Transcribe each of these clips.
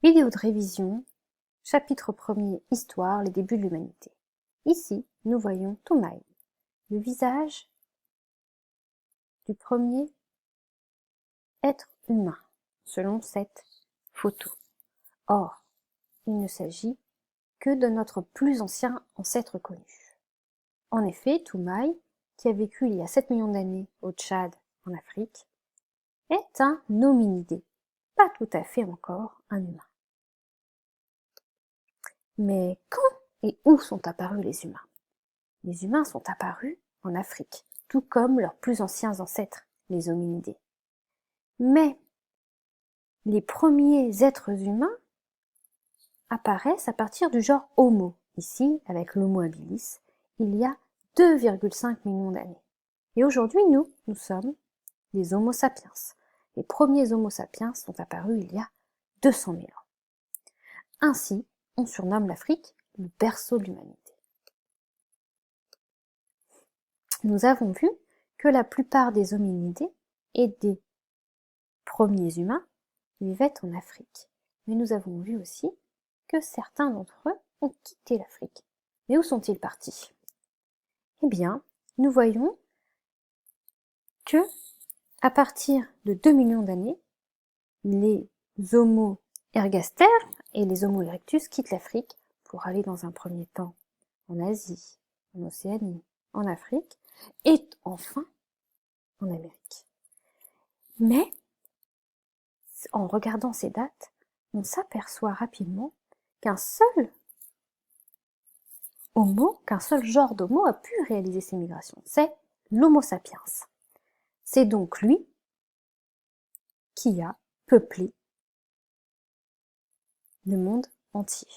Vidéo de révision, chapitre 1er, Histoire, les débuts de l'humanité. Ici, nous voyons Toumaï, le visage du premier être humain, selon cette photo. Or, il ne s'agit que de notre plus ancien ancêtre connu. En effet, Toumaï, qui a vécu il y a 7 millions d'années au Tchad, en Afrique, est un hominidé, pas tout à fait encore un humain. Mais quand et où sont apparus les humains? Les humains sont apparus en Afrique, tout comme leurs plus anciens ancêtres, les hominidés. Mais les premiers êtres humains apparaissent à partir du genre Homo. Ici, avec l'Homo habilis, il y a 2,5 millions d'années. Et aujourd'hui, nous sommes les Homo sapiens. Les premiers Homo sapiens sont apparus il y a 200 000 ans. Ainsi, on surnomme l'Afrique le berceau de l'humanité. Nous avons vu que la plupart des hominidés et des premiers humains vivaient en Afrique. Mais nous avons vu aussi que certains d'entre eux ont quitté l'Afrique. Mais où sont-ils partis? Eh bien, nous voyons que, à partir de 2 millions d'années, les Homo ergaster et les Homo erectus quittent l'Afrique pour aller dans un premier temps en Asie, en Océanie, en Afrique et enfin en Amérique. Mais, en regardant ces dates, on s'aperçoit rapidement qu'un seul genre d'homo a pu réaliser ces migrations. C'est l'Homo sapiens. C'est donc lui qui a peuplé le monde entier.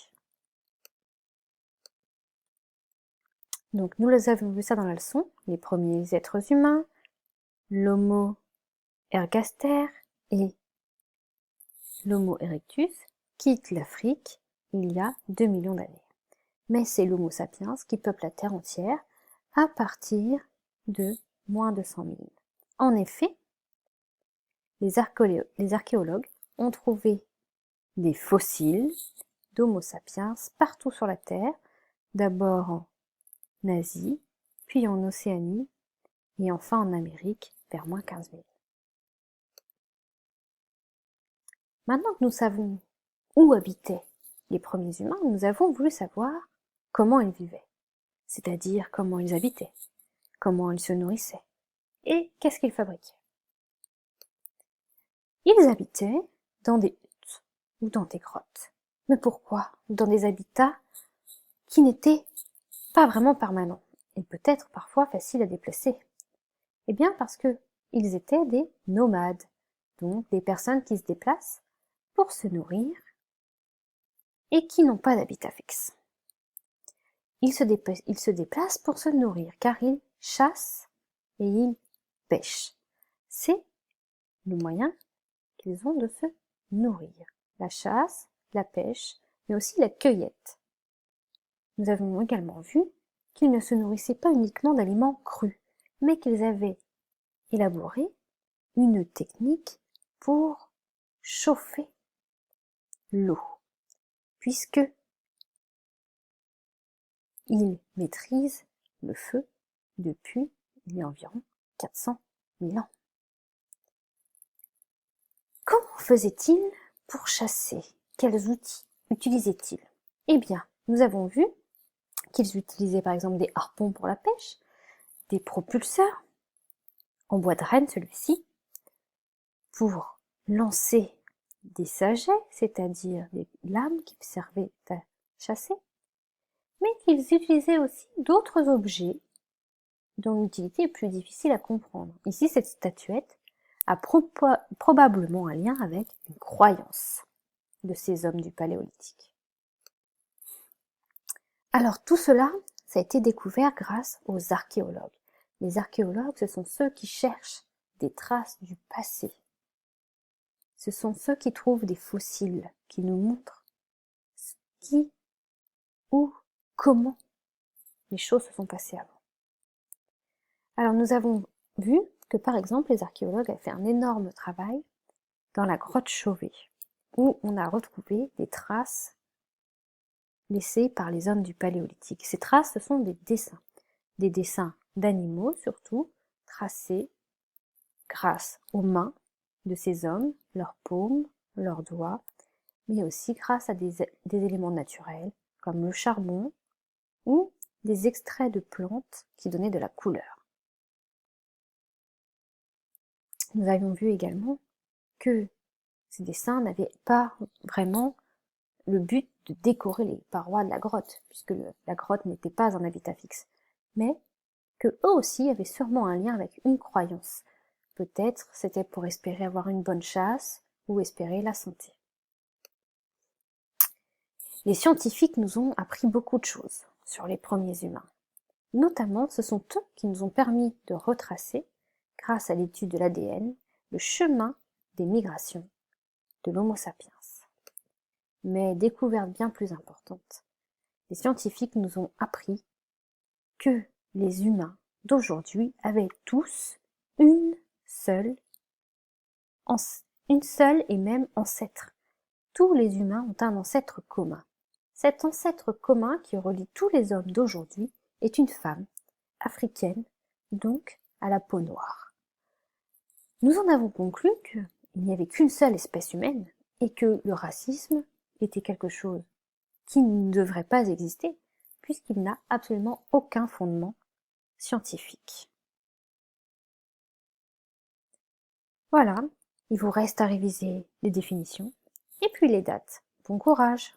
Donc nous avons vu ça dans la leçon, les premiers êtres humains, l'Homo ergaster et l'Homo erectus quittent l'Afrique il y a 2 millions d'années. Mais c'est l'Homo sapiens qui peuple la Terre entière à partir de moins de 100 000. En effet, les archéologues ont trouvé des fossiles d'Homo sapiens partout sur la Terre, d'abord en Asie, puis en Océanie, et enfin en Amérique, vers moins 15 000. Maintenant que nous savons où habitaient les premiers humains, nous avons voulu savoir comment ils vivaient, c'est-à-dire comment ils habitaient, comment ils se nourrissaient, et qu'est-ce qu'ils fabriquaient. Ils habitaient dans des huttes ou dans des grottes. Mais pourquoi? Dans des habitats qui n'étaient pas vraiment permanents, et peut-être parfois faciles à déplacer. Eh bien parce que ils étaient des nomades, donc des personnes qui se déplacent pour se nourrir et qui n'ont pas d'habitat fixe. Ils se déplacent pour se nourrir car ils chassent et ils pêchent. C'est le moyen qu'ils ont de se nourrir. La chasse, la pêche, mais aussi la cueillette. Nous avons également vu qu'ils ne se nourrissaient pas uniquement d'aliments crus, mais qu'ils avaient élaboré une technique pour chauffer l'eau, puisque ils maîtrisent le feu depuis il y a environ 400 000 ans. Comment faisaient-ils pour chasser? Quels outils utilisaient-ils? Eh bien, nous avons vu qu'ils utilisaient par exemple des harpons pour la pêche, des propulseurs, en bois de renne celui-ci, pour lancer des sagets, c'est-à-dire des lames qui servaient à chasser, mais qu'ils utilisaient aussi d'autres objets dont l'utilité est plus difficile à comprendre. Ici, cette statuette a probablement un lien avec une croyance de ces hommes du Paléolithique. Alors tout cela, ça a été découvert grâce aux archéologues. Les archéologues, ce sont ceux qui cherchent des traces du passé. Ce sont ceux qui trouvent des fossiles, qui nous montrent qui, où, comment les choses se sont passées avant. Alors nous avons vu que par exemple les archéologues avaient fait un énorme travail dans la grotte Chauvet. où on a retrouvé des traces laissées par les hommes du Paléolithique. Ces traces, ce sont des dessins d'animaux surtout, tracés grâce aux mains de ces hommes, leurs paumes, leurs doigts, mais aussi grâce à des éléments naturels, comme le charbon ou des extraits de plantes qui donnaient de la couleur. Nous avions vu également que ces dessins n'avaient pas vraiment le but de décorer les parois de la grotte, puisque la grotte n'était pas un habitat fixe, mais que eux aussi avaient sûrement un lien avec une croyance. Peut-être c'était pour espérer avoir une bonne chasse ou espérer la santé. Les scientifiques nous ont appris beaucoup de choses sur les premiers humains. Notamment, ce sont eux qui nous ont permis de retracer, grâce à l'étude de l'ADN, le chemin des migrations de l'Homo sapiens. Mais découverte bien plus importante, les scientifiques nous ont appris que les humains d'aujourd'hui avaient tous une seule et même ancêtre. Tous les humains ont un ancêtre commun. Cet ancêtre commun qui relie tous les hommes d'aujourd'hui est une femme, africaine, donc à la peau noire. Nous en avons conclu qu'il n'y avait qu'une seule espèce humaine et que le racisme était quelque chose qui ne devrait pas exister puisqu'il n'a absolument aucun fondement scientifique. Voilà, il vous reste à réviser les définitions et puis les dates. Bon courage!